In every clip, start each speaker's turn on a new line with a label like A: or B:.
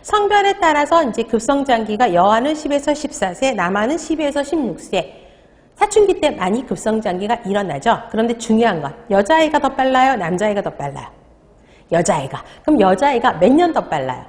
A: 성별에 따라서 이제 급성장기가 여아는 10에서 14세, 남아는 12에서 16세. 사춘기 때 많이 급성장기가 일어나죠. 그런데 중요한 건 여자아이가 더 빨라요? 남자아이가 더 빨라요? 여자아이가. 그럼 여자아이가 몇 년 더 빨라요?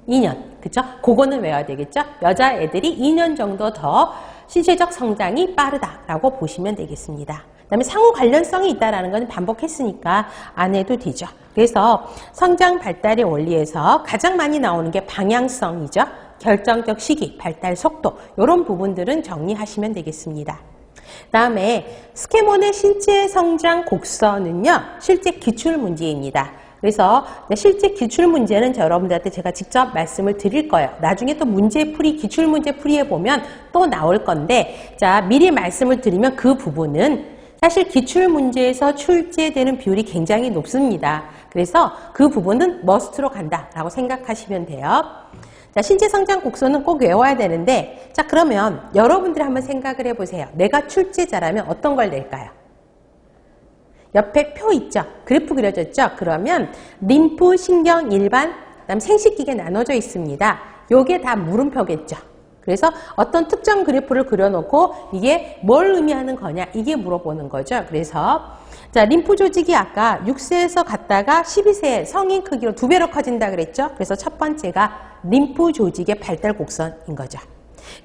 A: 2년. 그쵸? 그거는 외워야 되겠죠? 여자애들이 2년 정도 더 신체적 성장이 빠르다라고 보시면 되겠습니다. 그 다음에 상호 관련성이 있다는 건 반복했으니까 안 해도 되죠. 그래서 성장 발달의 원리에서 가장 많이 나오는 게 방향성이죠. 결정적 시기, 발달 속도 이런 부분들은 정리하시면 되겠습니다. 다음에 스캐몬의 신체 성장 곡선은요. 실제 기출문제입니다. 그래서 실제 기출문제는 여러분들한테 제가 직접 말씀을 드릴 거예요. 나중에 또 문제풀이, 기출문제 풀이해 보면 또 나올 건데 자 미리 말씀을 드리면 그 부분은 사실 기출문제에서 출제되는 비율이 굉장히 높습니다. 그래서 그 부분은 머스트로 간다라고 생각하시면 돼요. 자, 신체 성장 곡선은 꼭 외워야 되는데 자 그러면 여러분들이 한번 생각을 해보세요. 내가 출제자라면 어떤 걸 낼까요? 옆에 표 있죠? 그래프 그려졌죠? 그러면 림프, 신경, 일반, 그다음 생식기계 나눠져 있습니다. 요게 다 물음표겠죠? 그래서 어떤 특정 그래프를 그려놓고 이게 뭘 의미하는 거냐 이게 물어보는 거죠. 그래서 자 림프 조직이 아까 6세에서 갔다가 12세 성인 크기로 2배로 커진다 그랬죠. 그래서 첫 번째가 림프 조직의 발달 곡선인 거죠.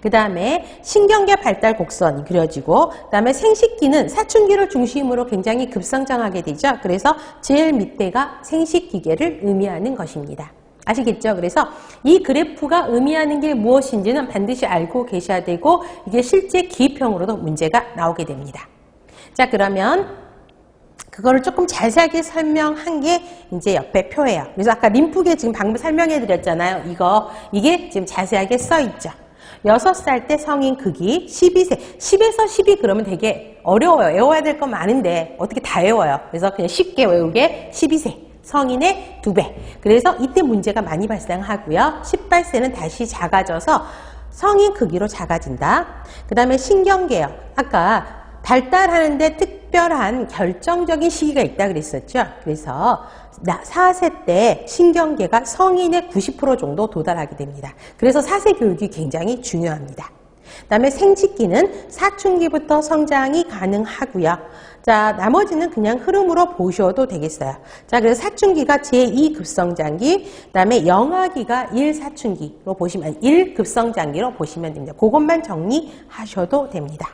A: 그 다음에 신경계 발달 곡선이 그려지고 그 다음에 생식기는 사춘기를 중심으로 굉장히 급성장하게 되죠. 그래서 제일 밑에가 생식기계를 의미하는 것입니다. 아시겠죠? 그래서 이 그래프가 의미하는 게 무엇인지는 반드시 알고 계셔야 되고 이게 실제 기입형으로도 문제가 나오게 됩니다. 자 그러면 그거를 조금 자세하게 설명한 게 이제 옆에 표예요. 그래서 아까 림프계 지금 방금 설명해 드렸잖아요. 이게 지금 자세하게 써 있죠. 6살 때 성인 크기 12세 10에서 12 그러면 되게 어려워요. 외워야 될 거 많은데 어떻게 다 외워요. 그래서 그냥 쉽게 외우게 12세 성인의 2배. 그래서 이때 문제가 많이 발생하고요. 18세는 다시 작아져서 성인 크기로 작아진다. 그 다음에 신경계요. 아까 발달하는데 특별한 결정적인 시기가 있다 그랬었죠. 그래서 4세 때 신경계가 성인의 90% 정도 도달하게 됩니다. 그래서 4세 교육이 굉장히 중요합니다. 그 다음에 생식기는 사춘기부터 성장이 가능하고요. 자, 나머지는 그냥 흐름으로 보셔도 되겠어요. 자, 그래서 사춘기가 제2급성장기, 그 다음에 영아기가 1사춘기로 보시면, 1급성장기로 보시면 됩니다. 그것만 정리하셔도 됩니다.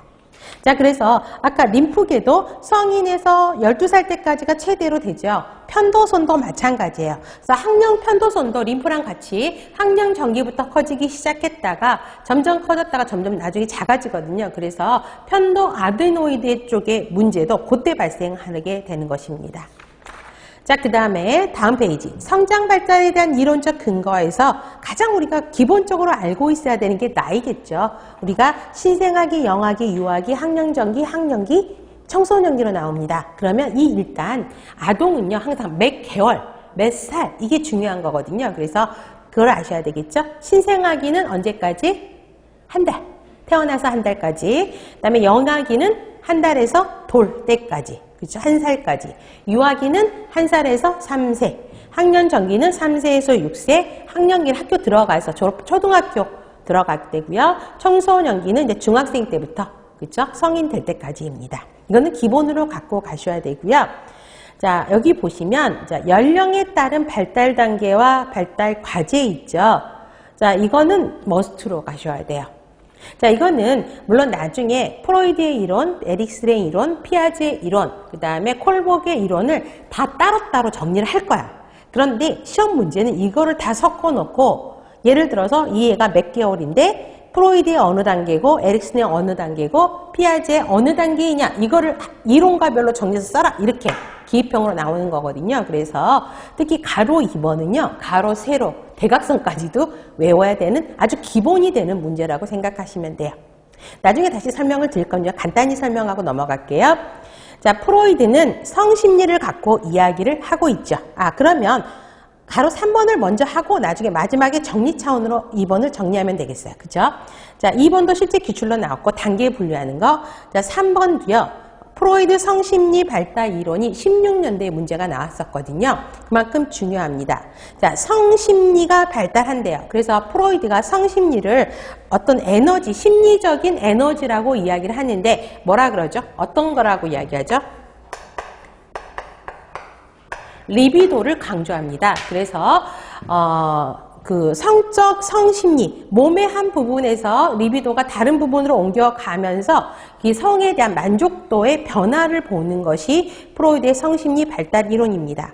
A: 자, 그래서 아까 림프계도 성인에서 12살 때까지가 최대로 되죠. 편도선도 마찬가지예요. 그래서 항령 편도선도 림프랑 같이 항령 전기부터 커지기 시작했다가 점점 커졌다가 점점 나중에 작아지거든요. 그래서 편도 아데노이드 쪽의 문제도 그때 발생하게 되는 것입니다. 자, 그 다음에 다음 페이지. 성장 발달에 대한 이론적 근거에서 가장 우리가 기본적으로 알고 있어야 되는 게 나이겠죠. 우리가 신생아기, 영아기, 유아기, 학령전기, 학령기, 청소년기로 나옵니다. 그러면 일단 아동은요 항상 몇 개월, 몇 살 이게 중요한 거거든요. 그래서 그걸 아셔야 되겠죠. 신생아기는 언제까지? 한 달. 태어나서 한 달까지. 그 다음에 영아기는 한 달에서 돌 때까지. 그렇죠? 한 살까지. 유아기는 한 살에서 3세. 학년전기는 3세에서 6세. 학령기는 학교 들어가서 초등학교 들어가게 되고요. 청소년기는 이제 중학생 때부터 그렇죠? 성인 될 때까지입니다. 이거는 기본으로 갖고 가셔야 되고요. 자, 여기 보시면 자, 연령에 따른 발달 단계와 발달 과제 있죠. 자, 이거는 머스트로 가셔야 돼요. 자, 이거는 물론 나중에 프로이드의 이론, 에릭슨의 이론, 피아제의 이론, 그 다음에 콜복의 이론을 다 따로따로 정리를 할 거야. 그런데 시험 문제는 이거를 다 섞어놓고 예를 들어서 이 애가 몇 개월인데 프로이드의 어느 단계고 에릭슨의 어느 단계고 피아제의 어느 단계이냐 이거를 이론가별로 정리해서 써라 이렇게 기입형으로 나오는 거거든요. 그래서 특히 가로 2번은요. 가로, 세로, 대각선까지도 외워야 되는 아주 기본이 되는 문제라고 생각하시면 돼요. 나중에 다시 설명을 드릴 건요. 간단히 설명하고 넘어갈게요. 자, 프로이드는 성심리를 갖고 이야기를 하고 있죠. 그러면 가로 3번을 먼저 하고 나중에 마지막에 정리 차원으로 2번을 정리하면 되겠어요. 그죠? 자, 2번도 실제 기출로 나왔고 단계에 분류하는 거. 자, 3번도요. 프로이드 성심리 발달 이론이 16년도에 문제가 나왔었거든요. 그만큼 중요합니다. 자, 성심리가 발달한대요. 그래서 프로이드가 성심리를 어떤 에너지, 심리적인 에너지라고 이야기를 하는데 뭐라 그러죠? 어떤 거라고 이야기하죠? 리비도를 강조합니다. 그래서 그 성적 성심리, 몸의 한 부분에서 리비도가 다른 부분으로 옮겨가면서 이 성에 대한 만족도의 변화를 보는 것이 프로이드의 성심리 발달 이론입니다.